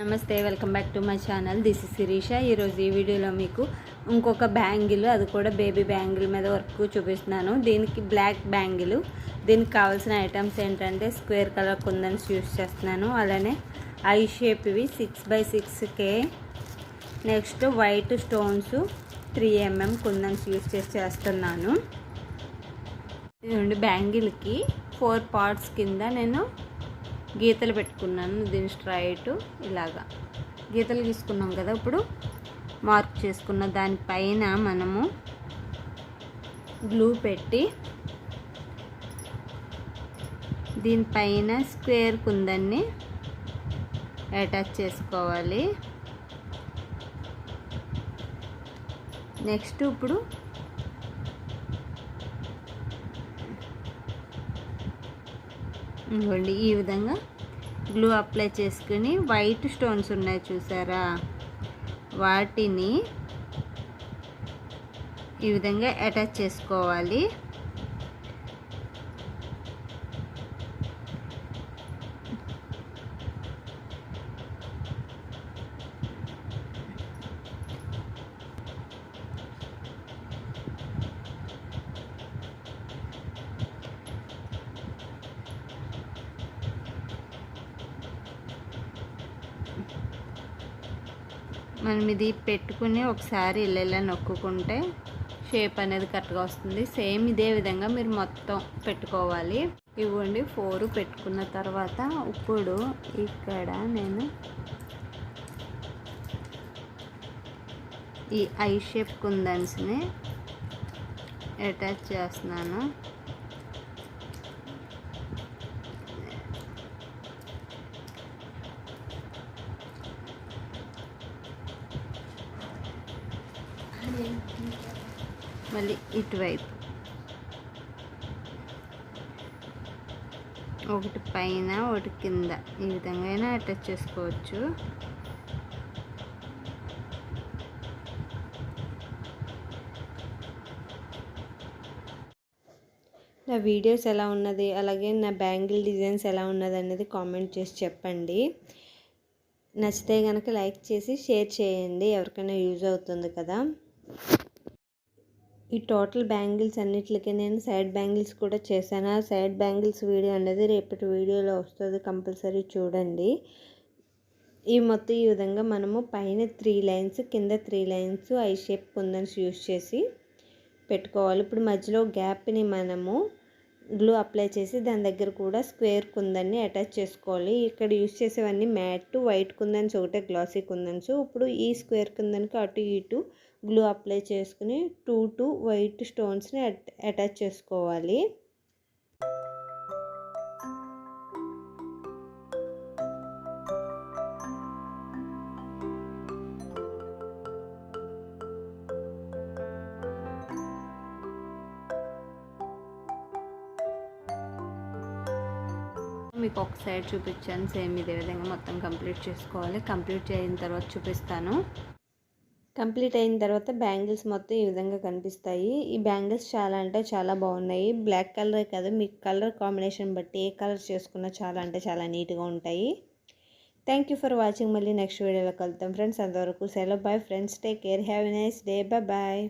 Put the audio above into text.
నమస్తే, welcome back to my channel. This is Sirisha. ఈరోజు ఈ వీడియోలో మీకు ఇంకొక బ్యాంగిల్, అది కూడా బేబీ బ్యాంగిల్ మీద వర్క్ చూపిస్తున్నాను. దీనికి బ్లాక్ బ్యాంగిల్. దీనికి కావాల్సిన ఐటమ్స్ ఏంటంటే స్క్వేర్ కలర్ కుందన్స్ యూస్ చేస్తున్నాను, అలానే ఐ షేప్ ఇవి 6x6K, next white stones 3mm కుందన్స్ యూస్ చేస్తున్నాను. ఇదిగోండి, బ్యాంగిల్కి 4 పార్ట్స్ కింద నేను గీతలు పెట్టుకున్నాను. దీని స్ట్రైట్ ఇలాగా గీతలు గీసుకున్నాం కదా, ఇప్పుడు మార్క్ చేసుకున్న దానిపైన మనము గ్లూ పెట్టి దీనిపైన స్క్వేర్ కుందన్ని అటాచ్ చేసుకోవాలి. నెక్స్ట్ ఇప్పుడు ఇవ్వండి, ఈ విధంగా గ్లూ అప్లై చేసుకుని వైట్ స్టోన్స్ ఉన్నాయి చూసారా, వాటిని ఈ విధంగా అటాచ్ చేసుకోవాలి. మనం ఇది పెట్టుకుని ఒకసారి ఇలా నొక్కుంటే షేప్ అనేది కరెక్ట్గా వస్తుంది. సేమ్ ఇదే విధంగా మీరు మొత్తం పెట్టుకోవాలి. ఇవ్వండి, 4 పెట్టుకున్న తర్వాత ఇప్పుడు ఇక్కడ నేను ఈ ఐ షేప్ కుందన్స్ని అటాచ్ చేస్తున్నాను. మళ్ళీ ఇటువైపు ఒకటి పైన ఒకటి కింద ఈ విధంగా అయినా అటాచ్ చేసుకోవచ్చు. నా వీడియోస్ ఎలా ఉన్నది, అలాగే నా బ్యాంగిల్ డిజైన్స్ ఎలా ఉన్నది అనేది కామెంట్ చేసి చెప్పండి. నచ్చితే కనుక లైక్ చేసి షేర్ చేయండి, ఎవరికైనా యూజ్ అవుతుంది కదా. ఈ టోటల్ బ్యాంగిల్స్ అన్నిటికీ నేను సైడ్ బ్యాంగిల్స్ కూడా చేశాను. ఆ సైడ్ బ్యాంగిల్స్ వీడియో అనేది రేపటి వీడియోలో వస్తుంది, కంపల్సరీ చూడండి. ఈ మొత్తం ఈ విధంగా మనము పైన 3 లైన్స్, కింద 3 lines I shape kundans use చేసి పెట్టుకోవాలి. ఇప్పుడు మధ్యలో గ్యాప్ని మనము గ్లూ అప్లై చేసి దాని దగ్గర కూడా స్క్వేర్ కుందన్ని అటాచ్ చేసుకోవాలి. ఇక్కడ యూస్ చేసేవన్నీ మ్యాట్ వైట్ కుందన్స్, ఒకటే గ్లాసీ కుందన్స్. ఇప్పుడు ఈ స్క్వేర్ కుందన్కి అటు ఇటు గ్లూ అప్లై చేసుకుని 2 వైట్ స్టోన్స్ని అటాచ్ చేసుకోవాలి. మీకు ఒక సైడ్ చూపించాను, సేమ్ ఇదే విధంగా మొత్తం కంప్లీట్ చేసుకోవాలి. కంప్లీట్ అయిన తర్వాత చూపిస్తాను. కంప్లీట్ అయిన తర్వాత బ్యాంగిల్స్ మొత్తం ఈ విధంగా కనిపిస్తాయి. ఈ బ్యాంగిల్స్ చాలా అంటే చాలా బాగున్నాయి. బ్లాక్ కలరే కాదు, మీకు కలర్ కాంబినేషన్ బట్టి ఏ కలర్ చేసుకున్నా చాలా అంటే చాలా నీట్గా ఉంటాయి. Thank you for watching. మళ్ళీ నెక్స్ట్ వీడియోలో కలుద్దాం ఫ్రెండ్స్. అంతవరకు సెలవు. Bye friends, take care, have a nice day, bye.